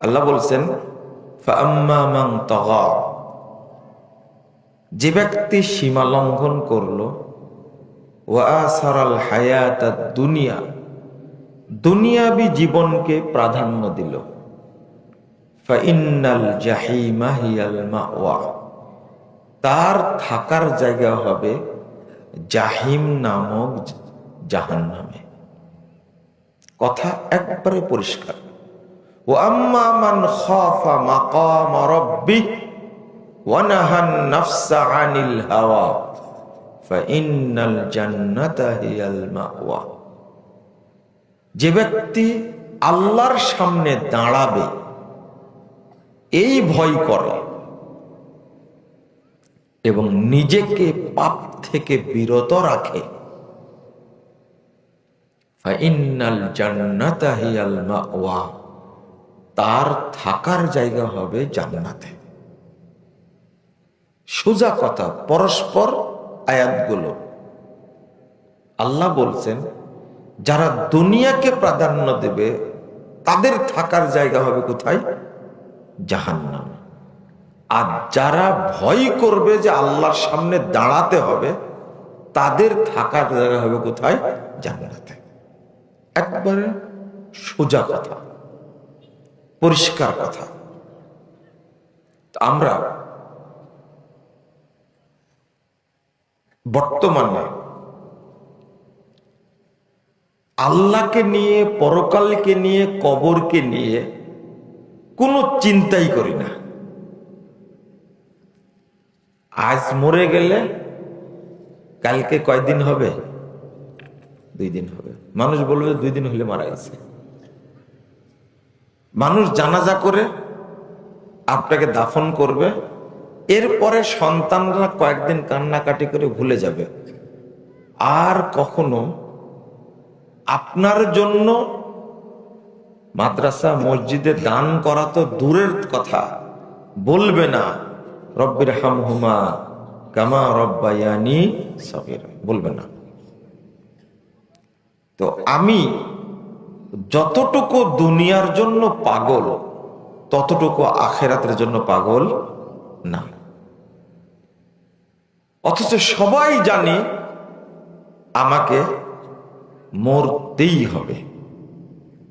আল্লাহ বলছেন ফাআম্মা মান তাগা, যে ব্যক্তি সীমা লঙ্ঘন করলো, ওয়া আসারাল হায়াতাদ দুনিয়া, দুনিয়াবি জীবনকে প্রাধান্য দিল, ফাইন্নাল জাহিমা হিয়াল মাওয়া, তার থাকার জায়গা হবে জাহিম নামক জাহান্নামে। কথা একবারে পরিষ্কার। ওয়া আম্মা মান খাফা মাকাম রাব্বিহ ওয়া নাহান নাফসা আনিল হাওয়া ফাইন্নাল জান্নাতা হিয়াল মাওয়া, যে ব্যক্তি আল্লাহর সামনে দাঁড়াবে এই ভয় করে এবং নিজেকে পাপ থেকে বিরত রাখে, ফাইন্নাল জান্নাতা হিয়াল মাওয়া, তার থাকার জায়গা হবে জান্নাতে। সোজা কথা, পরস্পর আয়াতগুলো। আল্লাহ বলছেন যারা দুনিয়াকে প্রাধান্য দেবে তাদের থাকার জায়গা হবে কোথায়? জাহান্নামে। আর যারা ভয় করবে যে আল্লাহর সামনে দাঁড়াতে হবে তাদের থাকার জায়গা হবে কোথায়? জান্নাতে। একবারে সোজা কথা, পরিষ্কার কথা। আমরা বর্তমানে আল্লাহকে নিয়ে, পরকালকে নিয়ে, কবরকে নিয়ে কোনো চিন্তাই করি না। আজ মরে গেলে কালকে কয়দিন হবে? 2 দিন হবে। মানুষ বলবে 2 দিন হলে মারা গেছে। মানুষ জানাজা করে আপনাকে দাফন করবে, এরপরে সন্তানরা কয়েকদিন কান্নাকাটি করে ভুলে যাবে। আর কখনো আপনার জন্য মাদ্রাসা মসজিদে দান করা তো দূরের কথা, বলবে না রব্বির হামহুমা কামা রব্বায়ানি সগীরা, বলবে না। তো আমি যতটুকু দুনিয়ার জন্য পাগল ততটুকু আখিরাতের জন্য পাগল না। অথচ সবাই জানি আমাকে মরতেই হবে।